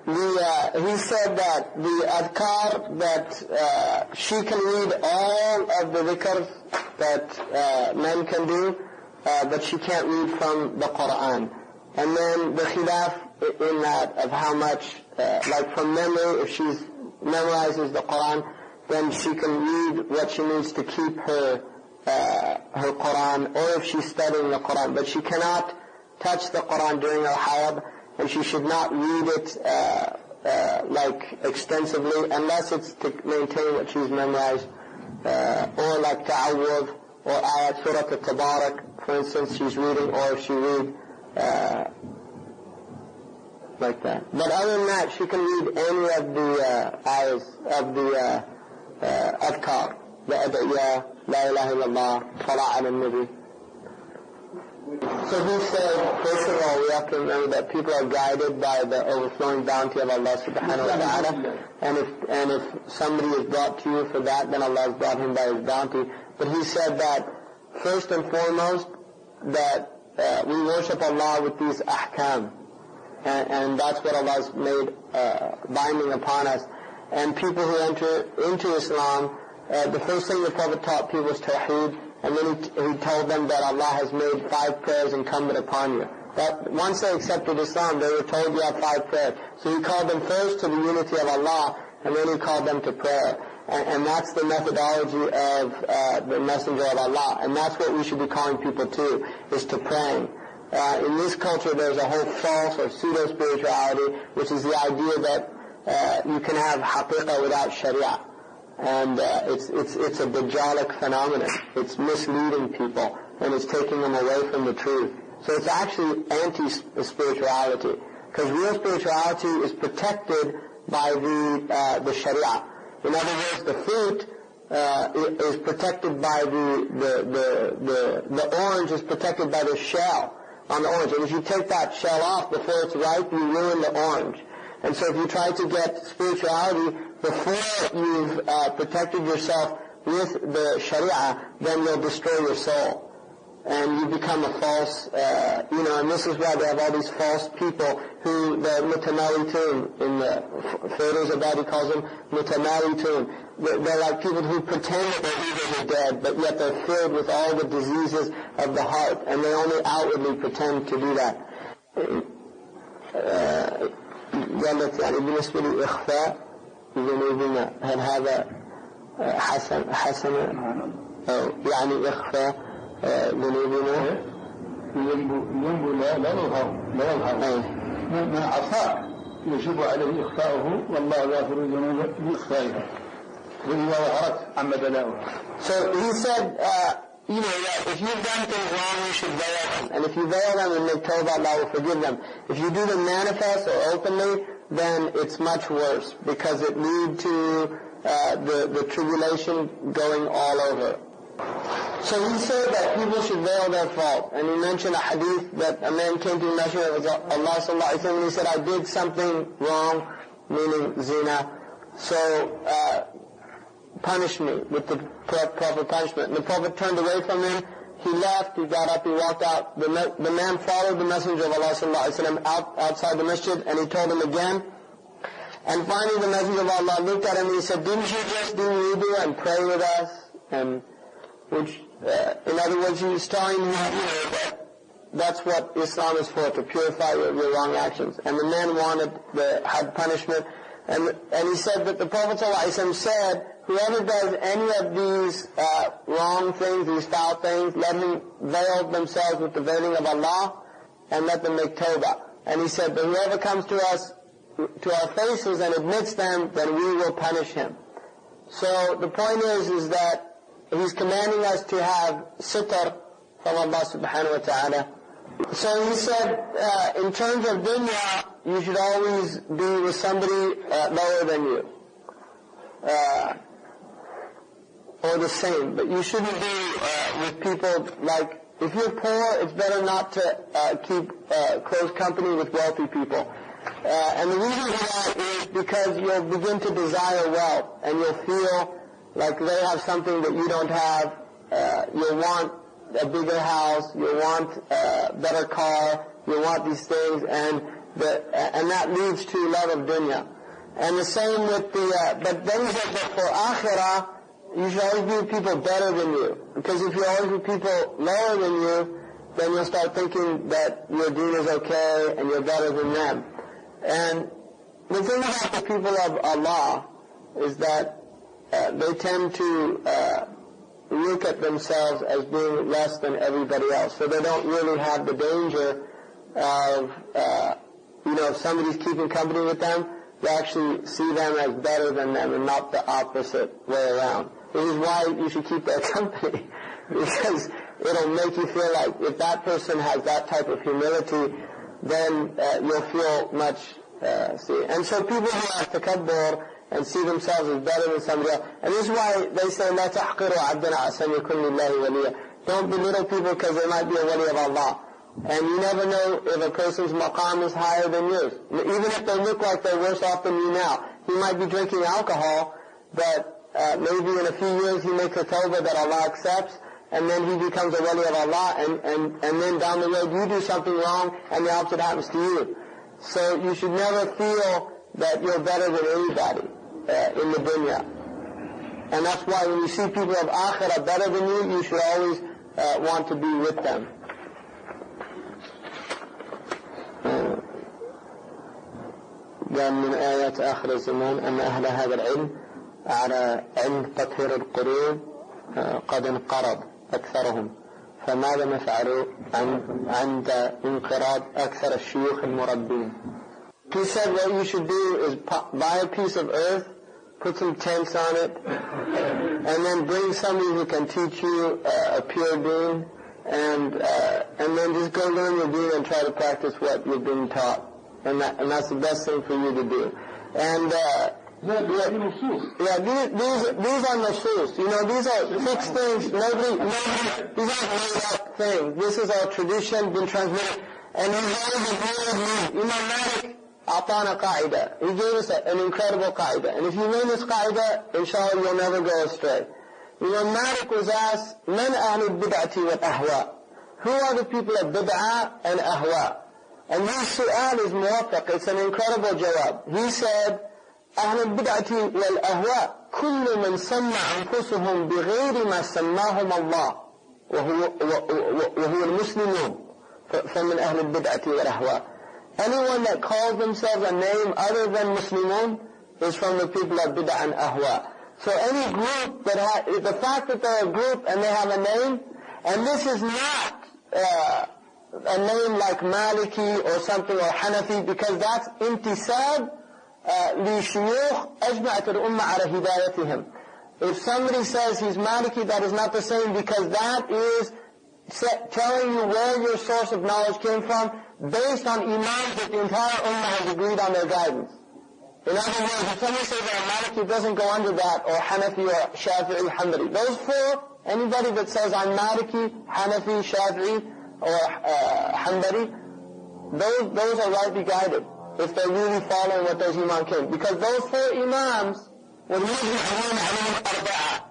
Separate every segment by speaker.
Speaker 1: he said that the adhkar, that she can read all of the dhikr that men can do, but she can't read from the Qur'an. And then the khilaf in that of how much, like from memory, if she memorizes the Qur'an, then she can read what she needs to keep her Qur'an, or if she's studying the Qur'an. But she cannot touch the Qur'an during her hayab, and she should not read it like extensively, unless it's to maintain what she's memorized, or like ta'awwudh, or ayat surah al-tabarak, for instance, she's reading, or if she read like that. But other than that, she can read any of the ayahs of the adhkar, the ad'iyah, la ilaha illallah, salah ala nabi. So he said, first of all, we have to remember that people are guided by the overflowing bounty of Allah subhanahu wa ta'ala. And if somebody is brought to you for that, then Allah has brought him by his bounty. But he said that, first and foremost, that we worship Allah with these ahkam. And that's what Allah has made binding upon us. And people who enter into Islam, the first thing the Prophet taught people was tawheed. And then he told them that Allah has made 5 prayers incumbent upon you. That once they accepted Islam, they were told you have 5 prayers. So he called them first to the unity of Allah, and then he called them to prayer. And that's the methodology of the Messenger of Allah. And that's what we should be calling people to, is to praying. In this culture, there's a whole false or pseudo-spirituality, which is the idea that you can have haqiqah without sharia. And it's a dajjalic phenomenon. It's misleading people, and it's taking them away from the truth. So it's actually anti-spirituality, because real spirituality is protected by the sharia. In other words, the fruit is protected by the orange is protected by the shell on the orange. And if you take that shell off before it's ripe, you ruin the orange. And so if you try to get spirituality before you've protected yourself with the sharia, then you'll destroy your soul. And you become a false, and this is why they have all these false people who, the mutamalitun, in the Feroz Abadi calls them mutamalitun. They're like people who pretend that their egos are dead, but yet they're filled with all the diseases of the heart, and they only outwardly pretend to do that. قالت يعني بالنسبة لإخفاء ذنوبنا هل هذا حسن أو يعني إخفاء ذنوبنا
Speaker 2: الذنب لا يظهر من عصاك يجب عليه إخفاؤه والله غافر الذنوب بإخفائها وإذا ظهرت عم بلاؤها.
Speaker 1: So he said, that if you've done things wrong, you should veil them. And if you veil them and make tawbah, Allah will forgive them. If you do them manifest or openly, then it's much worse, because it leads to the tribulation going all over. So he said that people should veil their fault. And he mentioned a hadith that a man came to the Messenger of Allah sallallahu alaihi wasallam and he said, I did something wrong, meaning zina. So punish me with the proper punishment. And the Prophet turned away from him. He left, he got up, he walked out. The man followed the Messenger of Allah sallallahu alaihi wasallam outside the masjid, and he told him again. And finally the Messenger of Allah looked at him and he said, didn't you just do wudu and pray with us? And which, in other words, he was telling him that that's what Islam is for, to purify your wrong actions. And the man had punishment. And he said that the Prophet ﷺ said, whoever does any of these wrong things, these foul things, let him veil themselves with the veiling of Allah, and let them make tawbah. And he said, but whoever comes to us, to our faces and admits them, then we will punish him. So the point is that he's commanding us to have sitr from Allah subhanahu wa ta'ala. So he said, in terms of dunya, you should always be with somebody lower than you. Or the same. But you shouldn't be with people like, if you're poor, it's better not to keep close company with wealthy people. And the reason for that is because you'll begin to desire wealth, and you'll feel like they have something that you don't have. You'll want a bigger house, you'll want a better car, you'll want these things, and And that leads to love of dunya. And the same with but then he said that for akhirah, you should always view people better than you. Because if you always view people lower than you, then you'll start thinking that your deen is okay and you're better than them. And the thing about the people of Allah is that they tend to look at themselves as being less than everybody else. So they don't really have the danger of, if somebody's keeping company with them, they actually see them as better than them and not the opposite way around. This is why you should keep their company, because it'll make you feel like if that person has that type of humility, then you'll feel much, And so people who have takabbur and see themselves as better than somebody else, and this is why they say, لَا تَحْقِرُوا عَبْدًا عَسَنْ يَكُنْ لِلَّهِ وَلِيًّا. Don't belittle people because they might be a wali of Allah. And you never know if a person's maqam is higher than yours. Even if they look like they're worse off than you now. He might be drinking alcohol, but maybe in a few years he makes a tawbah that Allah accepts, and then he becomes a wali of Allah, and then down the road you do something wrong, and the opposite happens to you. So you should never feel that you're better than anybody in the dunya. And that's why when you see people of akhirah better than you, you should always want to be with them. قال من آيات آخر الزمان أن أهل هذا العلم على علم تطهير القلوب قد انقرض أكثرهم فماذا نفعل عند انقراض أكثر الشيوخ المربين. He said what you should do is buy a piece of earth, put some tents on it, and then bring somebody who can teach you a pure deen, and then just go learn your deen and try to practice what you've been taught. And that's the best thing for you to do. And these are nusus. These are fixed things. These aren't made up things. This is our tradition, been transmitted. And he's always agreed with me. Imam Malik a'tana qaida. He gave us an incredible qaida. And if you learn this qaida, inshallah you'll never go astray. Imam Malik was asked, Man ahlul bid'ati wal ahwa? Who are the people of bid'ah and ahwa? And this su'al is muwaffaq, it's an incredible jawab. He said, أهل البدعة والأهواء كل من سمى أنفسهم بغير ما سماهم الله وهو المسلمون فمن أهل البدعة والأهواء. Anyone that calls themselves a name other than Muslimun is from the people of bid'ah and ahwa. So any group that the fact that they're a group and they have a name, and this is not a name like Maliki or something or Hanafi, because that's intisab لشيوخ أجمعت الأمة على هدايتهم. If somebody says he's Maliki, that is not the same, because that is telling you where your source of knowledge came from based on imams that the entire ummah has agreed on their guidance. In other words, if somebody says that a Maliki doesn't go under that, or Hanafi or Shafi'i, Hanbali, those four, anybody that says I'm Maliki, Hanafi, Shafi'i or Hanbali, those are rightly guided if they're really following what those imams came. Because those four imams were مجمعون عليهم أربعة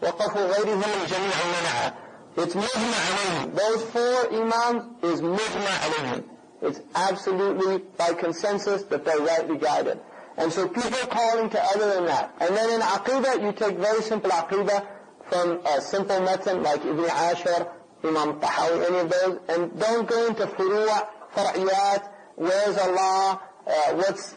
Speaker 1: وقفوا غيرهم الجميع منعا. It's مجمع عليهم. Those four imams is مجمع عليهم. It's absolutely by consensus that they're rightly guided. And so people calling to other than that. And then in Aqidah, you take very simple Aqidah from a simple method like Ibn Ashar, Imam Tahawi, any of those, and don't go into furu'a, far'iyat, where's Allah, what's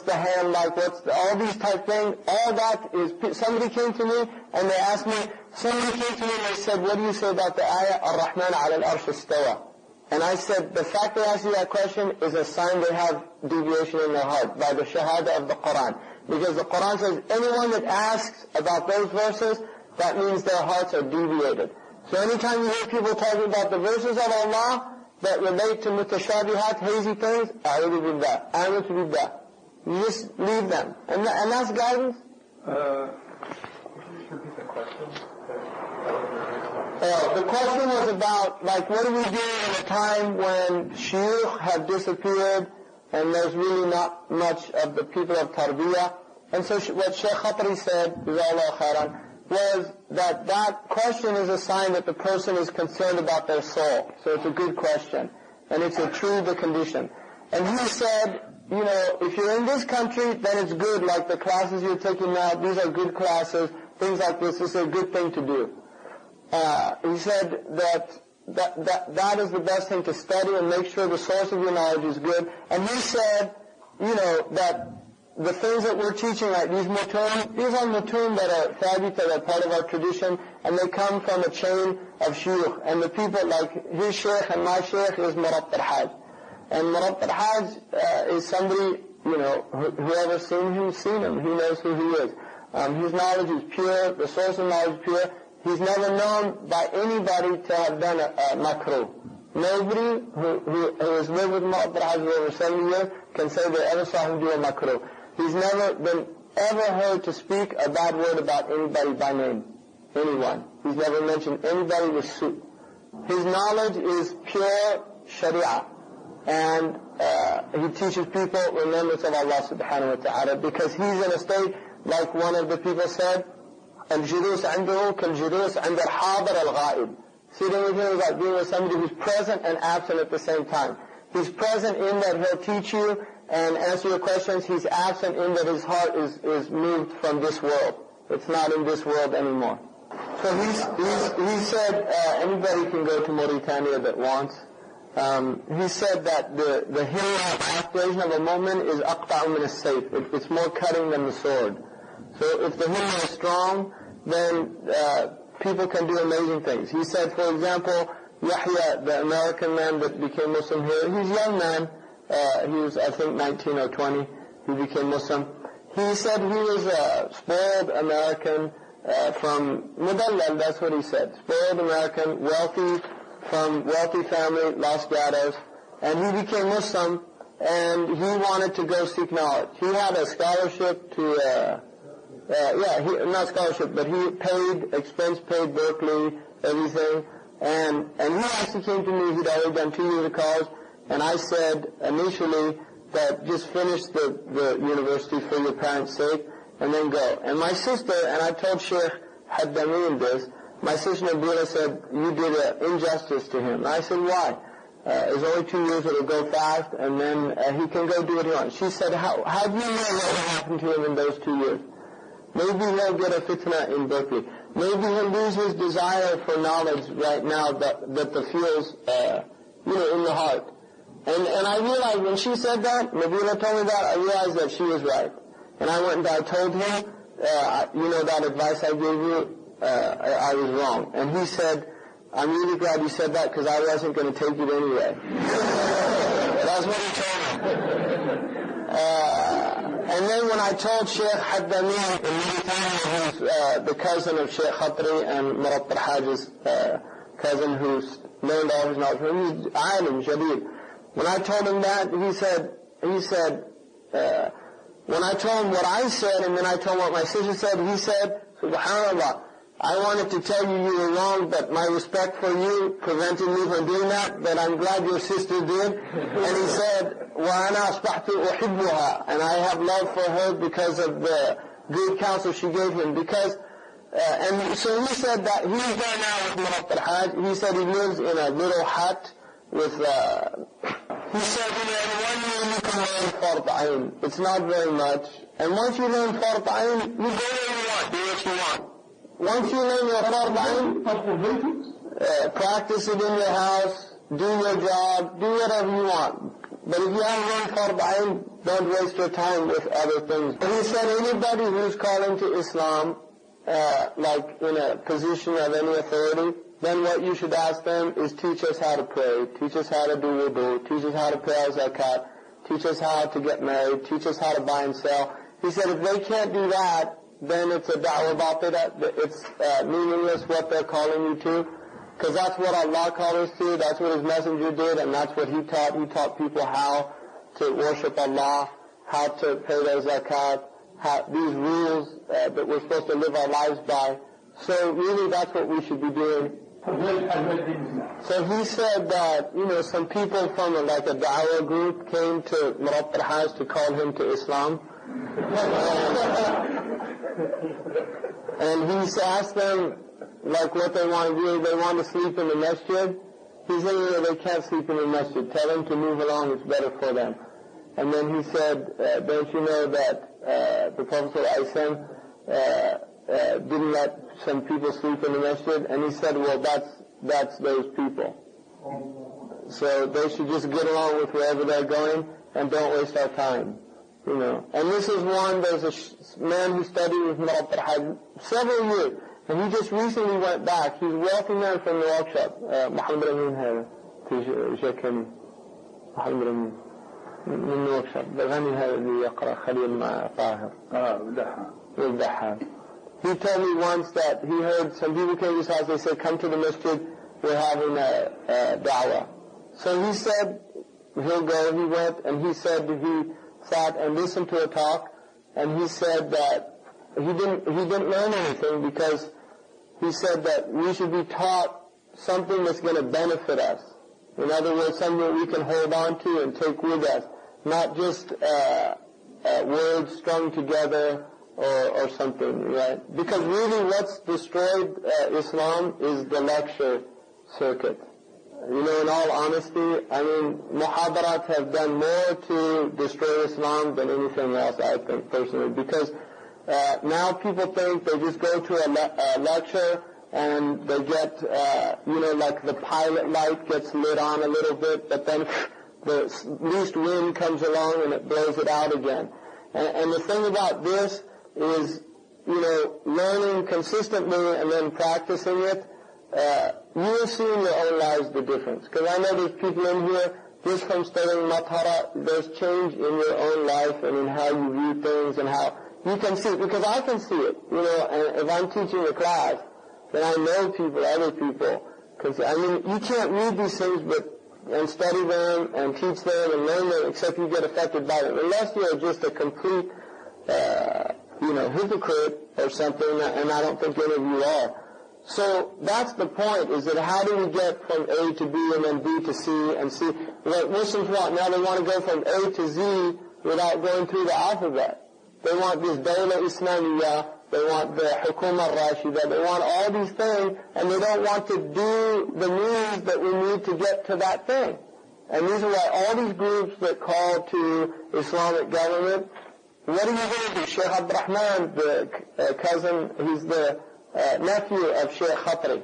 Speaker 1: the hand like, all these type things, all that is, somebody came to me and they asked me, somebody came to me and they said, what do you say about the ayah, Ar-Rahman ala al-Arsh istawa? And I said, the fact they asked you that question is a sign they have deviation in their heart by the shahada of the Quran. Because the Quran says, anyone that asks about those verses, that means their hearts are deviated. So anytime you hear people talking about the verses of Allah that relate to mutashabihat, hazy things, a'udhu billah, a'udhu billah. You just leave them. And that's guidance. The question was about, what do we do in a time when shuyukh have disappeared and there's really not much of the people of tarbiyah? And so what Sheikh Khatri said, Jazakallahu khairan, was that question is a sign that the person is concerned about their soul. So it's a good question. and it's a true the condition. And he said, if you're in this country, then it's good, like the classes you're taking now, these are good classes, things like this is a good thing to do. He said that is the best thing to study and make sure the source of your knowledge is good. And he said, that the things that we're teaching, like these mutun, these are mutun that are thabit, that are part of our tradition, and they come from a chain of shuyukh. And the people, like his sheikh and my sheikh is Murabb al-Hajj. And Murabb al-Hajj is somebody, whoever's seen him, he knows who he is. His knowledge is pure, the source of knowledge is pure. He's never known by anybody to have done a makruh. Nobody who has lived with Murabb al-Hajj for over 70 years can say they ever saw him do a makruh. He's never been ever heard to speak a bad word about anybody by name. Anyone. He's never mentioned anybody with su. His knowledge is pure sharia. And he teaches people remembrance of Allah subhanahu wa ta'ala, because he's in a state, like one of the people said, الجلوس عنده كالجلوس عند الحاضر الغائب. Sitting with him is like being with somebody who's present and absent at the same time. He's present in that he'll teach you and answer your questions. He's absent in that his heart is moved from this world. It's not in this world anymore. So he said anybody can go to Mauritania that wants. He said that the himmah aspiration of a moment is aqta'u min as-sayf. It's more cutting than the sword. So if the himmah is strong, then people can do amazing things. He said, for example, Yahya, the American man that became Muslim here, he's a young man. He was, I think, 19 or 20. He became Muslim. He said he was a spoiled American from Mudallal, that's what he said. Spoiled American, wealthy, from wealthy family, Los Gatos. And he became Muslim, and he wanted to go seek knowledge. He had a scholarship to, not scholarship, but he expense paid Berkeley, everything. And he actually came to me, he'd already done 2 years of college, and I said initially that just finish the university for your parents' sake, and then go. And my sister, and I told Sheikh Haddameen this, my sister Nabila said, you did an injustice to him. And I said, why? It's only 2 years, it'll go fast, and then he can go do what he wants. She said, how do you know what will happen to him in those 2 years? Maybe he'll get a fitna in Berkeley. Maybe he'll lose his desire for knowledge right now that the feels, in the heart. And I realized when she said that, Nabila told me that, I realized that she was right. And I went and I told him, that advice I gave you, I was wrong. And he said, I'm really glad you said that because I wasn't going to take it anyway. That's what he told me. And then when I told Sheikh Haddameen in Mauritania, who's the cousin of Sheikh Khatri and Murabb al-Hajj's cousin who's learned all his knowledge from him, he's alim, jadid. When I told him that, he said, when I told him what I said and then I told him what my sister said, he said, Subhanallah, I wanted to tell you you were wrong, but my respect for you prevented me from doing that, but I'm glad your sister did. And he said, وَأَنَا أَصْبَحْتُ أُحِبُّهَا, and I have love for her because of the good counsel she gave him. Because, and so he said that he's there now with Murabb al-Hajj. He said he lives in a little hut with, he said, in 1 year you can learn Fard Ayn. It's not very much. And once you learn Fard Ayn, you go where you want, do what you want. Once you learn your Fard Ayn, practice it in your house, do your job, do whatever you want. But if you haven't learned Fard Ayn, don't waste your time with other things. And he said anybody who's calling to Islam, like in a position of any authority, then what you should ask them is teach us how to pray, teach us how to do wudu, teach us how to pay our zakat, teach us how to get married, teach us how to buy and sell. He said if they can't do that, then it's a da'wah batila, it's meaningless what they're calling you to, because that's what Allah called us to, that's what His Messenger did, and that's what He taught. He taught people how to worship Allah, how to pay their zakat, these rules that we're supposed to live our lives by. So really that's what we should be doing. So he said that, some people from a da'wah group came to Murabb al-Hajj to call him to Islam. And he asked them, what they want to do. They want to sleep in the masjid. he said, they can't sleep in the masjid. Tell them to move along, it's better for them. And then he said, don't you know that the Prophet ﷺ didn't let some people sleep in the masjid? And he said, well, that's those people. So they should just get along with wherever they're going and don't waste our time. You know. And this is one, there's a man who studied with Murad several years, and he just recently went back. He's a wealthy man from the workshop. Muhammad Amin هذا تجاكني محمد أمين من الوركشop. الغني هذا اللي يقرأ خليل مع طاهر. والدحان. He told me once that he heard some people came to his house, they said, come to the masjid, we're having a da'wah. So he said, he'll go, he went, and he said he sat and listened to a talk, and he said that he didn't learn anything because he said that we should be taught something that's going to benefit us. In other words, something we can hold on to and take with us, not just words strung together or something, right? Because really what's destroyed Islam is the lecture circuit. You know, in all honesty, I mean, muhadarat have done more to destroy Islam than anything else, I think, personally. Because now people think they just go to a lecture and they get, like the pilot light gets lit on a little bit, but then the least wind comes along and it blows it out again. And the thing about this is, learning consistently and then practicing it, you will see in your own lives the difference. Because I know there's people in here, just from studying Mathara, there's change in your own life and in how you view things and how you can see it. Because I can see it, and if I'm teaching a class, then I know people, other people. Because, you can't read these things and study them and teach them and learn them except you get affected by them. Unless you're just a complete, hypocrite or something, and I don't think any of you are. So that's the point, is that how do we get from A to B and then B to C and C? What Muslims want now, they want to go from A to Z without going through the alphabet. They want this Dawla Islamiyya, they want the Hukuma Rashida, they want all these things, and they don't want to do the means that we need to get to that thing. And these are why all these groups that call to Islamic government, what are you going to do? Sheikh Abdurrahman, the cousin, he's the nephew of Sheikh Khatri.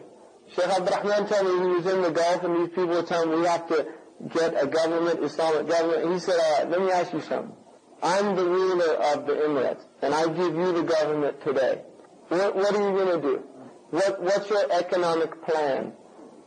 Speaker 1: Sheikh Abdurrahman told me he was in the Gulf and these people were telling him we have to get a government, Islamic government. And he said, all right, let me ask you something. I'm the ruler of the Emirates and I give you the government today. What are you going to do? What's your economic plan?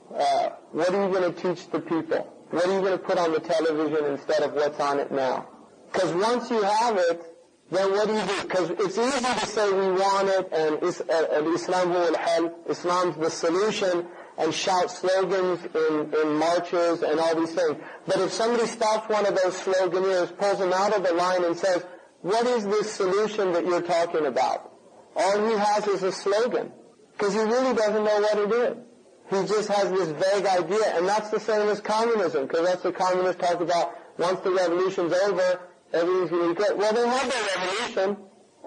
Speaker 1: What are you going to teach the people? What are you going to put on the television instead of what's on it now? Because once you have it, then what do you do? Because it's easy to say we want it and Islam huwa al-hal, Islam's the solution, and shout slogans in marches and all these things. But if somebody stops one of those sloganeers, pulls him out of the line and says, what is this solution that you're talking about? All he has is a slogan. Because he really doesn't know what it is. He just has this vague idea. And that's the same as communism, because that's what communists talk about. Once the revolution's over, everything's going to be great. Well, they had their revolution,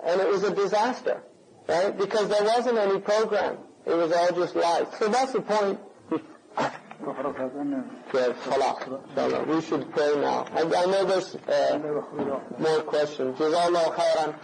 Speaker 1: and it was a disaster, right? Because there wasn't any program. It was all just lies. So that's the point. We should pray now. I know there's more questions. Jazakallah khairan.